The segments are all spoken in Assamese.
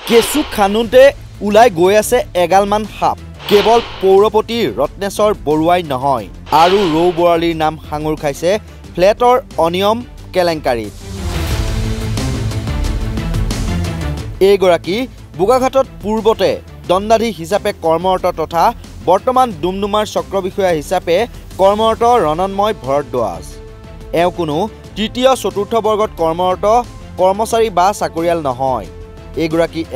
কেঁচু খান্দোতে ওলাই গৈ আছে এগালমান সাপ। কেৱল পৌৰপতি ৰত্নেশ্বৰ বৰুৱাই নহয়, আৰু ৰৌ বৰালীৰ নাম সাঙুৰ খাইছে ফ্লেটৰ অনিয়ম কেলেংকাৰীত। এইগৰাকী বোকাঘাটত পূৰ্বতে দণ্ডাধীশ হিচাপে কৰ্মৰত তথা বৰ্তমান ডুমডুমাৰ চক্ৰ বিষয়া হিচাপে কৰ্মৰত ৰণন্ময় ভৰদ্বাজ। এওঁ কোনো তৃতীয় চতুৰ্থ বৰ্গত কৰ্মৰত কৰ্মচাৰী বা চাকৰিয়াল নহয়।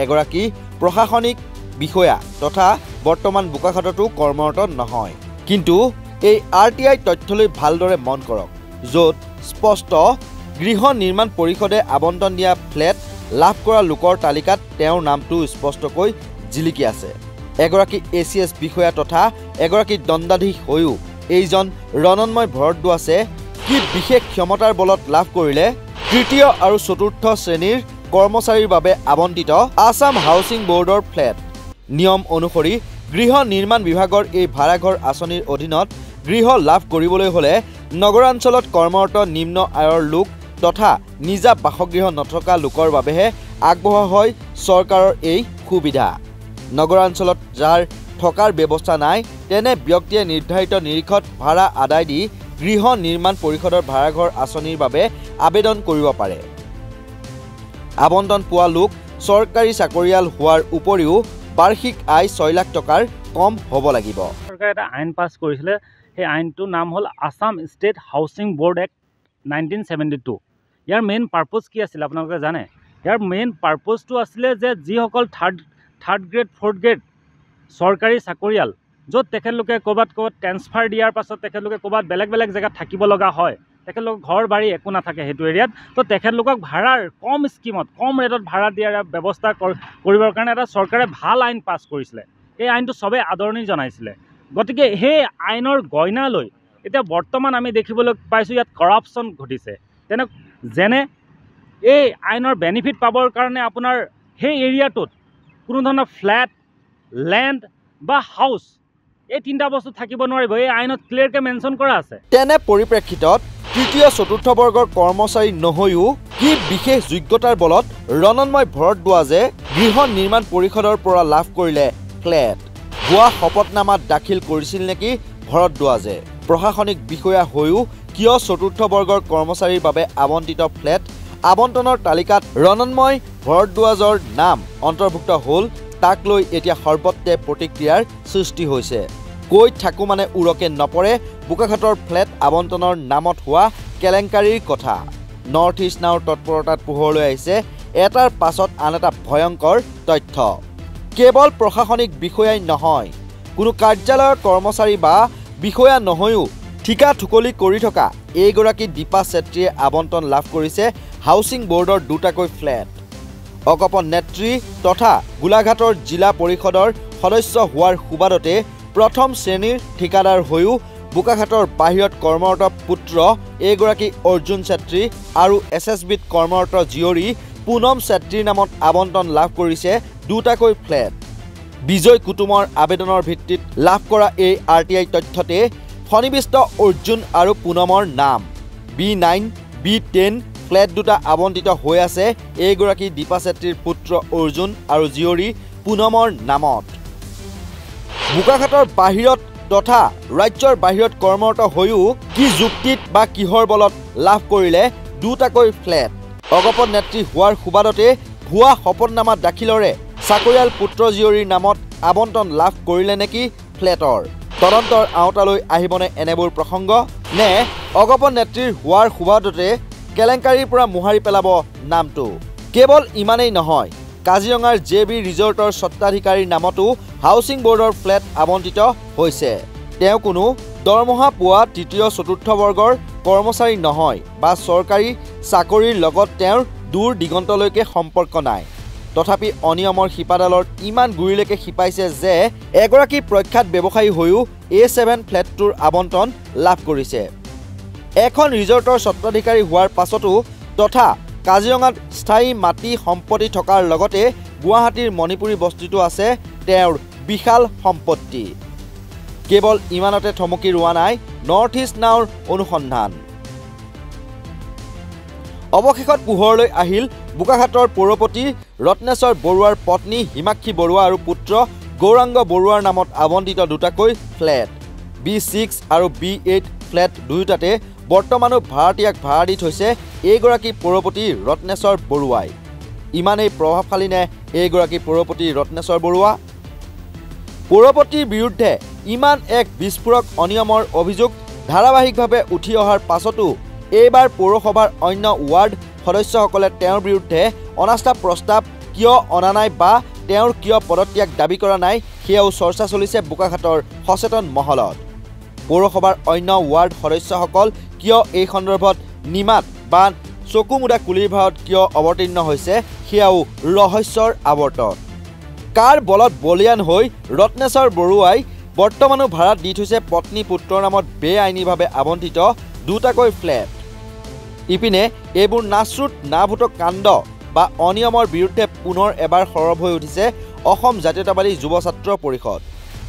এগৰাকী প্ৰশাসনিক বিষয়া তথা বৰ্তমান বোকাঘাটতো কৰ্মৰত নহয়। কিন্তু এই RTI তথ্যলৈ ভালদৰে মন কৰক, য'ত স্পষ্ট গৃহ নিৰ্মাণ পৰিষদে আবণ্টন দিয়া ফ্লেট লাভ কৰা লোকৰ তালিকাত তেওঁৰ নামটো স্পষ্টকৈ জিলিকি আছে। এগৰাকী ACS বিষয়া তথা এগৰাকী দণ্ডাধীশ হৈও এইজন ৰণন্ময় ভৰদ্বাজে কি বিশেষ ক্ষমতাৰ বলত লাভ কৰিলে তৃতীয় আৰু চতুৰ্থ শ্ৰেণীৰ কৰ্মচাৰীৰ বাবে আবণ্টিত আছাম হাউচিং বোৰ্ডৰ ফ্লেট। নিয়ম অনুসৰি গৃহ নিৰ্মাণ বিভাগৰ এই ভাড়াঘৰ আঁচনিৰ অধীনত গৃহ লাভ কৰিবলৈ হ'লে নগৰাঞ্চলত কৰ্মৰত নিম্ন আয়ৰ লোক তথা নিজা বাসগৃহ নথকা লোকৰ বাবেহে আগবঢ়োৱা হয় চৰকাৰৰ এই সুবিধা। নগৰাঞ্চলত যাৰ থকাৰ ব্যৱস্থা নাই তেনে ব্যক্তিয়ে নিৰ্ধাৰিত নিৰিখত ভাড়া আদায় দি গৃহ নিৰ্মাণ পৰিষদৰ ভাড়াঘৰ আঁচনিৰ বাবে আবেদন কৰিব পাৰে। আবণ্টন পোৱা লোক চৰকাৰী চাকৰিয়াল হোৱাৰ উপৰিও বাৰ্ষিক আয় 6 লাখ টকাৰ কম হ'ব লাগিব। চৰকাৰে এটা আইন পাছ কৰিছিলে, সেই আইনটোৰ নাম হ'ল Assam state housing board act 1972। ইয়াৰ মেইন পাৰ্পজ কি আছিলে আপোনালোকে জানে? ইয়াৰ মেইন পাৰ্পজটো আছিলে যে যিসকল থাৰ্ড গ্ৰেড 4th গ্ৰেড চৰকাৰী চাকৰিয়াল, য'ত তেখেতলোকে ক'ৰবাত ট্ৰেন্সফাৰ দিয়াৰ পাছত তেখেতলোকে ক'ৰবাত বেলেগ জেগাত থাকিব লগা হয়, তেখেতলোকৰ ঘৰ বাৰী একো নাথাকে সেইটো এৰিয়াত, তো তেখেতলোকক ভাড়াৰ কম স্কিমত কম ৰেটত ভাড়া দিয়াৰ ব্যৱস্থা কৰিবৰ কাৰণে এটা চৰকাৰে ভাল আইন পাছ কৰিছিলে। এই আইনটো চবেই আদৰণি জনাইছিলে। গতিকে সেই আইনৰ গইনা লৈ এতিয়া বৰ্তমান আমি দেখিবলৈ পাইছোঁ ইয়াত কৰাপশ্যন ঘটিছে। যেনে এই আইনৰ বেনিফিট পাবৰ কাৰণে আপোনাৰ সেই এৰিয়াটোত কোনো ধৰণৰ ফ্লেট, লেণ্ড বা হাউচ এই তিনিটা বস্তু থাকিব নোৱাৰিব। এই আইনত ক্লিয়াৰকৈ মেনশ্যন কৰা আছে। তেনে পৰিপ্ৰেক্ষিতত তৃতীয় চতুৰ্থ বৰ্গৰ কৰ্মচাৰী নহৈও কি বিশেষ যোগ্যতাৰ বলত ৰণন্ময় ভৰদ্বাজে গৃহ নিৰ্মাণ পৰিষদৰ পৰা লাভ কৰিলে ফ্লেট? ভুৱা শপতনামাত দাখিল কৰিছিল নেকি ভৰদ্বাজে? প্ৰশাসনিক বিষয়া হৈও কিয় চতুৰ্থ বৰ্গৰ কৰ্মচাৰীৰ বাবে আবণ্টিত ফ্লেট আবণ্টনৰ তালিকাত ৰণন্ময় ভৰদ্বাজৰ নাম অন্তৰ্ভুক্ত হ'ল, তাক লৈ এতিয়া সৰ্বত্ৰে প্ৰতিক্ৰিয়াৰ সৃষ্টি হৈছে। কৈ থাকোঁ মানে উৰকে নপৰে বোকাঘাটৰ ফ্লেট আবণ্টনৰ নামত হোৱা কেলেংকাৰীৰ কথা। নৰ্থ ইষ্ট নাওৰ তৎপৰতাত পোহৰলৈ আহিছে এটাৰ পাছত আন এটা ভয়ংকৰ তথ্য। কেৱল প্ৰশাসনিক বিষয়াই নহয়, কোনো কাৰ্যালয়ৰ কৰ্মচাৰী বা বিষয়া নহৈও ঠিকা ঠুকলি কৰি থকা এইগৰাকী দীপা চেত্ৰীয়ে আবণ্টন লাভ কৰিছে হাউচিং বোৰ্ডৰ দুটাকৈ ফ্লেট। অগপন নেত্ৰী তথা গোলাঘাটৰ জিলা পৰিষদৰ সদস্য হোৱাৰ সুবাদতে প্ৰথম শ্ৰেণীৰ ঠিকাদাৰ হৈও বোকাঘাটৰ বাহিৰত কৰ্মৰত পুত্ৰ এইগৰাকী অৰ্জুন চেত্ৰী আৰু SSBত কৰ্মৰত জীয়ৰী পুনম চেত্ৰীৰ নামত আবণ্টন লাভ কৰিছে দুটাকৈ ফ্লেট। বিজয় কুটুমৰ আবেদনৰ ভিত্তিত লাভ কৰা এই RTI তথ্যতে সন্নিৱিষ্ট অৰ্জুন আৰু পুনমৰ নাম। B9, B10 ফ্লেট দুটা আবণ্টিত হৈ আছে এইগৰাকী দীপা চেত্ৰীৰ পুত্ৰ অৰ্জুন আৰু জীয়ৰী পুনমৰ নামত। বোকাঘাটৰ বাহিৰত তথা ৰাজ্যৰ বাহিৰত কৰ্মৰত হৈও কি যুক্তিত বা কিহৰ বলত লাভ কৰিলে দুটাকৈ ফ্লেট? অগপন নেত্ৰী হোৱাৰ সুবাদতে ভুৱা শপতনামা দাখিলৰে চাকৰিয়াল পুত্ৰ জীয়ৰীৰ নামত আবণ্টন লাভ কৰিলে নেকি ফ্লেটৰ? তদন্তৰ আওতালৈ আহিবনে এনেবোৰ প্ৰসংগ? নে অগপন নেত্ৰীৰ হোৱাৰ সুবাদতে কেলেংকাৰীৰ পৰা মোহাৰি পেলাব নামটো? কেৱল ইমানেই নহয়, কাজিৰঙাৰ JB ৰিজৰ্টৰ স্বত্বাধিকাৰীৰ নামতো হাউচিং বোৰ্ডৰ ফ্লেট আবণ্টিত হৈছে। তেওঁ কোনো দৰমহা পোৱা তৃতীয় চতুৰ্থ বৰ্গৰ কৰ্মচাৰী নহয় বা চৰকাৰী চাকৰিৰ লগত তেওঁৰ দূৰ দিগন্তলৈকে সম্পৰ্ক নাই। তথাপি অনিয়মৰ শিপাডালৰ ইমান গুৰিলৈকে শিপাইছে যে এগৰাকী প্ৰখ্যাত ব্যৱসায়ী হৈও A7 ফ্লেটটোৰ আবণ্টন লাভ কৰিছে। এখন ৰিজৰ্টৰ স্বত্বাধিকাৰী হোৱাৰ পাছতো তথা কাজিৰঙাত স্থায়ী মাটি সম্পত্তি থকাৰ লগতে গুৱাহাটীৰ মণিপুৰী বস্তিটো আছে তেওঁৰ বিশাল সম্পত্তি। কেৱল ইমানতে থমকি ৰোৱা নাই নৰ্থ ইষ্ট নাওৰ অনুসন্ধান। অৱশেষত পোহৰলৈ আহিল বোকাখাটৰ পৌৰপতি ৰত্নেশ্বৰ বৰুৱাৰ পত্নী হিমাক্ষী বৰুৱা আৰু পুত্ৰ গৌৰাংগ বৰুৱাৰ নামত আবণ্টিত দুটাকৈ ফ্লেট B6 আৰু B8 ফ্লেট দুয়োটাতে বৰ্তমানো ভাড়াতীয়াক ভাড়া দি থৈছে এইগৰাকী পৌৰপতি ৰত্নেশ্বৰ বৰুৱাই। ইমানেই প্ৰভাৱশালী নে এইগৰাকী পৌৰপতি ৰত্নেশ্বৰ বৰুৱা? পৌৰপতিৰ বিৰুদ্ধে ইমান এক বিস্ফোৰক অনিয়মৰ অভিযোগ ধাৰাবাহিকভাৱে উঠি অহাৰ পাছতো এইবাৰ পৌৰসভাৰ অন্য ৱাৰ্ড সদস্যসকলে তেওঁৰ বিৰুদ্ধে অনাস্থা প্ৰস্তাৱ কিয় অনা নাই বা তেওঁৰ কিয় পদত্যাগ দাবী কৰা নাই সেয়াও চৰ্চা চলিছে বোকাখাটৰ সচেতন মহলত। পৌৰসভাৰ অন্য ৱাৰ্ড সদস্যসকল কিয় এই সন্দৰ্ভত নিমাত বা চকুমুদা কুলিৰ ভাৰত কিয় অৱতীৰ্ণ হৈছে সেয়াও ৰহস্যৰ আৱৰ্তন। কাৰ বলত বলিয়ান হৈ ৰত্নেশ্বৰ বৰুৱাই বৰ্তমানো ভাড়াত দি থৈছে পত্নী পুত্ৰৰ নামত বেআইনীভাৱে আবণ্টিত দুটাকৈ ফ্লেট। ইপিনে এইবোৰ নাশ্ৰুত নাভূত কাণ্ড বা অনিয়মৰ বিৰুদ্ধে পুনৰ এবাৰ সৰব হৈ উঠিছে অসম জাতীয়তাবাদী যুৱ ছাত্ৰ পৰিষদ।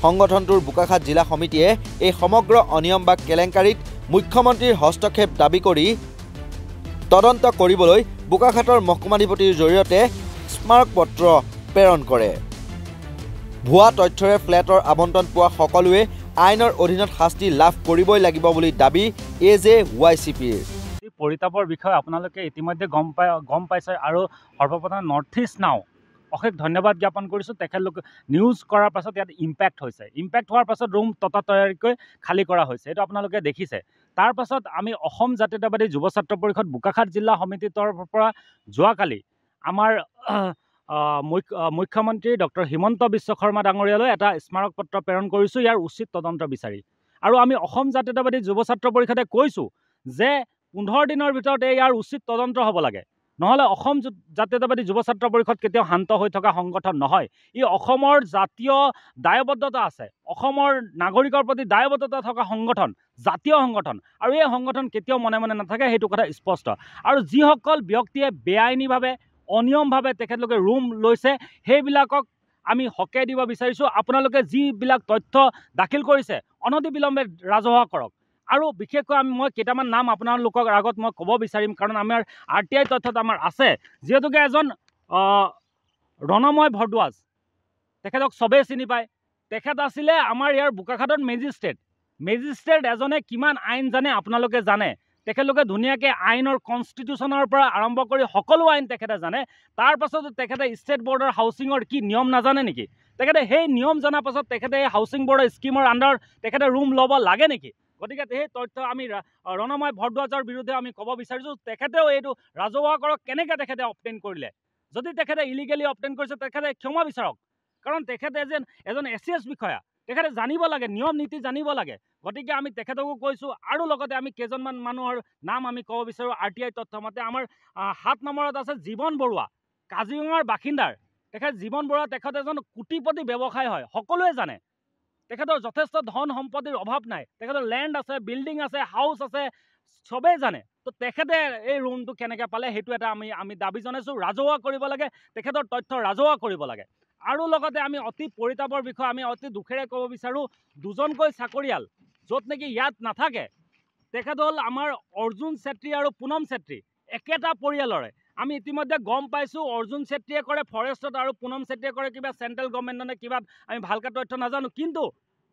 সংগঠনটোৰ বোকাখাট জিলা সমিতিয়ে এই সমগ্ৰ অনিয়ম বা কেলেংকাৰীত মুখ্যমন্ত্ৰীৰ হস্তক্ষেপ দাবী কৰি তদন্ত কৰিবলৈ বোকাখাটৰ মহকুমাধিপতিৰ জৰিয়তে স্মাৰক পত্ৰ প্ৰেৰণ কৰে। ভুৱা তথ্যৰে ফ্লেটৰ আবণ্টন পোৱা সকলোৱে আইনৰ অধীনত শাস্তি লাভ কৰিবই লাগিব বুলি দাবী AJYCPৰ। পৰিতাপৰ বিষয়ে আপোনালোকে ইতিমধ্যে গম পাইছে আৰু সৰ্বপ্ৰথম নৰ্থ ইষ্ট নাও অশেষ ধন্যবাদ জ্ঞাপন কৰিছোঁ। তেখেতলোকে নিউজ কৰাৰ পাছত ইয়াত ইম্পেক্ট হৈছে। ইম্পেক্ট হোৱাৰ পাছত ৰুম ততাতৈয়াৰীকৈ খালী কৰা হৈছে, এইটো আপোনালোকে দেখিছে। তাৰ পাছত আমি অসম জাতীয়তাবাদী যুৱ ছাত্ৰ পৰিষদ বোকাখাট জিলা সমিতিৰ তৰফৰ পৰা যোৱাকালি আমাৰ মুখ্যমন্ত্ৰী ডক্টৰ হিমন্ত বিশ্ব শৰ্মা ডাঙৰীয়ালৈ এটা স্মাৰক পত্ৰ প্ৰেৰণ কৰিছোঁ ইয়াৰ উচিত তদন্ত বিচাৰি। আৰু আমি অসম জাতীয়তাবাদী যুৱ ছাত্ৰ পৰিষদে কৈছোঁ যে 15 দিনৰ ভিতৰত ইয়াৰ উচিত তদন্ত হ'ব লাগে, নহ'লে অসম জাতীয়তাবাদী যুৱ ছাত্ৰ পৰিষদ কেতিয়াও শান্ত হৈ থকা সংগঠন নহয়। ই অসমৰ জাতীয় দায়বদ্ধতা আছে, অসমৰ নাগৰিকৰ প্ৰতি দায়বদ্ধতা থকা সংগঠন, জাতীয় সংগঠন, আৰু এই সংগঠন কেতিয়াও মনে মনে নাথাকে, সেইটো কথা স্পষ্ট। আৰু যিসকল ব্যক্তিয়ে বেআইনীভাৱে অনিয়মভাৱে তেখেতলোকে ৰুম লৈছে সেইবিলাকক আমি হকে দিব বিচাৰিছোঁ। আপোনালোকে যিবিলাক তথ্য দাখিল কৰিছে অনতিবিলম্বে ৰাজহুৱা কৰক। আৰু বিশেষকৈ মই কেইটামান নাম আপোনালোকৰ আগত মই ক'ব বিচাৰিম, কাৰণ আমাৰ RTI তথ্যত আমাৰ আছে। যিহেতুকে এজন ৰণময় ভৰদ্বাজ, তেখেতক চবেই চিনি পায়। তেখেত আছিলে আমাৰ ইয়াৰ বোকাখাটত মেজিষ্ট্ৰেট এজনে কিমান আইন জানে আপোনালোকে জানে। তেখেতলোকে ধুনীয়াকৈ আইনৰ কনষ্টিটিউশ্যনৰ পৰা আৰম্ভ কৰি সকলো আইন তেখেতে জানে। তাৰ পাছতো তেখেতে ষ্টেট বৰ্ডৰ হাউচিঙৰ কি নিয়ম নাজানে নেকি? তেখেতে সেই নিয়ম জনাৰ পাছত তেখেতে এই হাউচিং বৰ্ডৰ স্কিমৰ আণ্ডাৰ তেখেতে ৰুম ল'ব লাগে নেকি? গতিকে সেই তথ্য আমি ৰণময় ভৰদ্বাজৰ বিৰুদ্ধে আমি ক'ব বিচাৰিছোঁ, তেখেতেও এইটো ৰাজহুৱা কৰক কেনেকৈ তেখেতে অবটেইন কৰিলে। যদি তেখেতে ইলিগেলি অবটেইন কৰিছে তেখেতে ক্ষমা বিচাৰক, কাৰণ তেখেতে এজন SCS বিষয়া, তেখেতে জানিব লাগে, নিয়ম নীতি জানিব লাগে। গতিকে আমি তেখেতকো কৈছোঁ। আৰু লগতে আমি কেইজনমান মানুহৰ নাম আমি ক'ব বিচাৰোঁ। RTI তথ্য মতে আমাৰ 7 নম্বৰত আছে জীৱন বৰুৱা, কাজিৰঙাৰ বাসিন্দাৰ। তেখেত জীৱন বৰুৱা তেখেত এজন কোটিপতি ব্যৱসায় হয়, সকলোৱে জানে। তেখেতৰ যথেষ্ট ধন সম্পত্তিৰ অভাৱ নাই, তেখেতৰ লেণ্ড আছে, বিল্ডিং আছে, হাউচ আছে, চবেই জানে। তো তেখেতে এই ৰুমটো কেনেকৈ পালে সেইটো এটা আমি দাবী জনাইছোঁ। ৰাজহুৱা কৰিব লাগে, তেখেতৰ তথ্য ৰাজহুৱা কৰিব লাগে। আৰু লগতে আমি অতি পৰিতাপৰ বিষয়ে আমি অতি দুখেৰে ক'ব বিচাৰোঁ, দুজনকৈ চাকৰিয়াল য'ত নেকি ইয়াত নাথাকে। তেখেত হ'ল আমাৰ অৰ্জুন চেত্ৰী আৰু পুনম চেত্ৰী, একেটা পৰিয়ালৰে। আমি ইতিমধ্যে গম পাইছোঁ অৰ্জুন চেত্ৰীয়ে কৰে ফৰেষ্টত আৰু পুনম চেত্ৰীয়ে কৰে কিবা চেণ্ট্ৰেল গভৰ্ণমেণ্টনে কিবা, আমি ভালকৈ তথ্য নাজানো। কিন্তু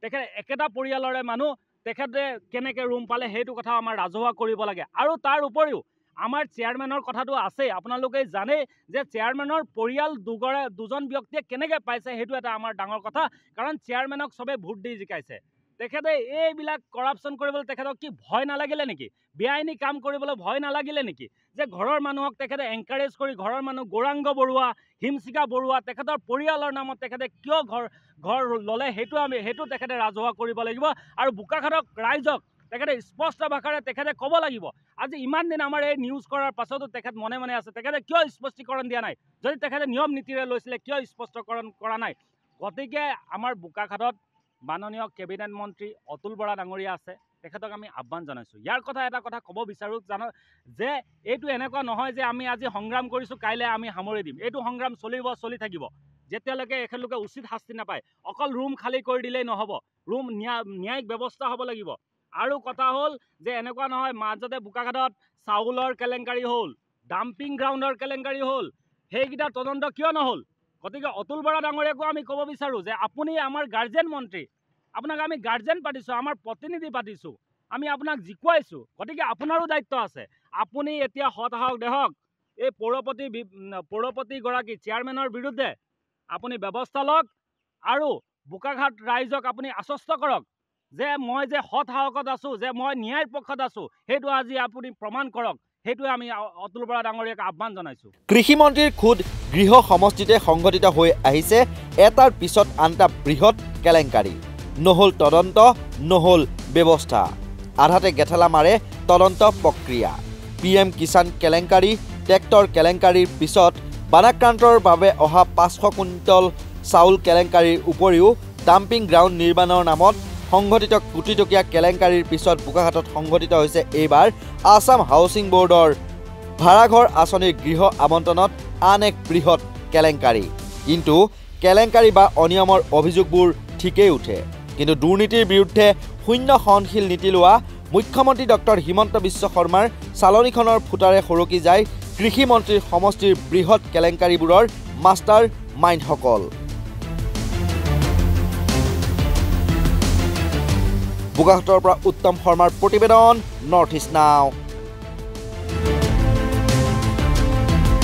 তেখেত একেটা পৰিয়ালৰে মানুহ, তেখেতে কেনেকৈ ৰুম পালে সেইটো কথা আমাৰ ৰাজহুৱা কৰিব লাগে। আৰু তাৰ উপৰিও আমাৰ চেয়াৰমেনৰ কথাটো আছেই। আপোনালোকে জানেই যে চেয়াৰমেনৰ পৰিয়াল দুজন ব্যক্তিয়ে কেনেকৈ পাইছে সেইটো এটা আমাৰ ডাঙৰ কথা, কাৰণ চেয়াৰমেনক চবেই ভোট দি জিকাইছে। তেখেতে এইবিলাক কৰাপশ্যন কৰিবলৈ তেখেতক কি ভয় নালাগিলে নেকি? বেআইনী কাম কৰিবলৈ ভয় নালাগিলে নেকি? যে ঘৰৰ মানুহক তেখেতে এনকাৰেজ কৰি ঘৰৰ মানুহ গৌৰাংগ বৰুৱা, হিমশিখা বৰুৱা তেখেতৰ পৰিয়ালৰ নামত তেখেতে কিয় ঘৰ ল'লে সেইটো তেখেতে ৰাজহুৱা কৰিব লাগিব। আৰু বোকাখাটক ৰাইজক তেখেতে স্পষ্ট ভাষাৰে তেখেতে ক'ব লাগিব। আজি ইমান দিন আমাৰ এই নিউজ কৰাৰ পাছতো তেখেত মনে মনে আছে, তেখেতে কিয় স্পষ্টীকৰণ দিয়া নাই? যদি তেখেতে নিয়ম নীতিৰে লৈছিলে কিয় স্পষ্টীকৰণ কৰা নাই? গতিকে আমাৰ বোকাখাটত মাননীয় কেবিনেট মন্ত্ৰী অতুল বৰা ডাঙৰীয়া আছে, তেখেতক আমি আহ্বান জনাইছোঁ। ইয়াৰ এটা কথা ক'ব বিচাৰোঁ যে এইটো এনেকুৱা নহয় যে আমি আজি সংগ্ৰাম কৰিছোঁ কাইলৈ আমি সামৰি দিম। এইটো সংগ্ৰাম চলি থাকিব যেতিয়ালৈকে এখেতলোকে উচিত শাস্তি নাপায়। অকল ৰুম খালী কৰি দিলেই নহ'ব, ৰুম ন্যায়িক ব্যৱস্থা হ'ব লাগিব। আৰু কথা হ'ল যে এনেকুৱা নহয় মাজতে বোকাখাটত চাউলৰ কেলেংকাৰী হ'ল, ডাম্পিং গ্ৰাউণ্ডৰ কেলেংকাৰী হ'ল সেইকেইটা তদন্ত কিয় নহ'ল গতিকে অতুল বৰা ডাঙৰীয়াকো আমি ক'ব বিচাৰোঁ যে আপুনি আমাৰ গাৰ্জেন মন্ত্ৰী আপোনাক আমি গাৰ্জেন পাতিছোঁ আমাৰ প্ৰতিনিধি পাতিছোঁ আমি আপোনাক জিকুৱাইছোঁ গতিকে আপোনাৰো দায়িত্ব আছে আপুনি এতিয়া সৎসাহস দেহক এই পৌৰপতিগৰাকী চেয়াৰমেনৰ বিৰুদ্ধে আপুনি ব্যৱস্থা লওক আৰু বোকাঘাট ৰাইজক আপুনি আশ্বস্ত কৰক যে মই যে সৎসাহসত আছোঁ যে মই ন্যায়ৰ পক্ষত আছোঁ সেইটো আজি আপুনি প্ৰমাণ কৰক সেইটোৱে আমি অতুল বৰা ডাঙৰীয়াক আহ্বান জনাইছোঁ কৃষিমন্ত্ৰীৰ খুদ গৃহ সমষ্টিতে সংঘটিত হৈ আহিছে এটাৰ পিছত আনটা বৃহৎ কেলেংকাৰী নহ'ল তদন্ত নহ'ল ব্যৱস্থা আধাতে গেঠেলা মাৰে তদন্ত প্ৰক্ৰিয়া PM কিষাণ কেলেংকাৰী ট্ৰেক্টৰ কেলেংকাৰীৰ পিছত বানাক্ৰান্তৰ বাবে অহা 500 কুইণ্টল চাউল কেলেংকাৰীৰ উপৰিও ডাম্পিং গ্ৰাউণ্ড নিৰ্মাণৰ নামত সংঘটিত কোটি টকীয়া কেলেংকাৰীৰ পিছত বোকাঘাটত সংঘটিত হৈছে এইবাৰ আছাম হাউচিং বোৰ্ডৰ ভাড়াঘৰ আঁচনিৰ গৃহ আবণ্টনত আন এক বৃহৎ কেলেংকাৰী কিন্তু কেলেংকাৰী বা অনিয়মৰ অভিযোগবোৰ ঠিকেই উঠে কিন্তু দুৰ্নীতিৰ বিৰুদ্ধে শূন্য সহনশীল নীতি লোৱা মুখ্যমন্ত্ৰী ডক্টৰ হিমন্ত বিশ্ব শৰ্মাৰ চালনীখনৰ ফুটাৰে সৰকি যায় কৃষিমন্ত্ৰীৰ সমষ্টিৰ বৃহৎ কেলেংকাৰীবোৰৰ মাষ্টাৰ মাইণ্ডসকল বোকাঘাটৰ পৰা উত্তম শৰ্মাৰ প্ৰতিবেদন নৰ্থ ইষ্ট নাও।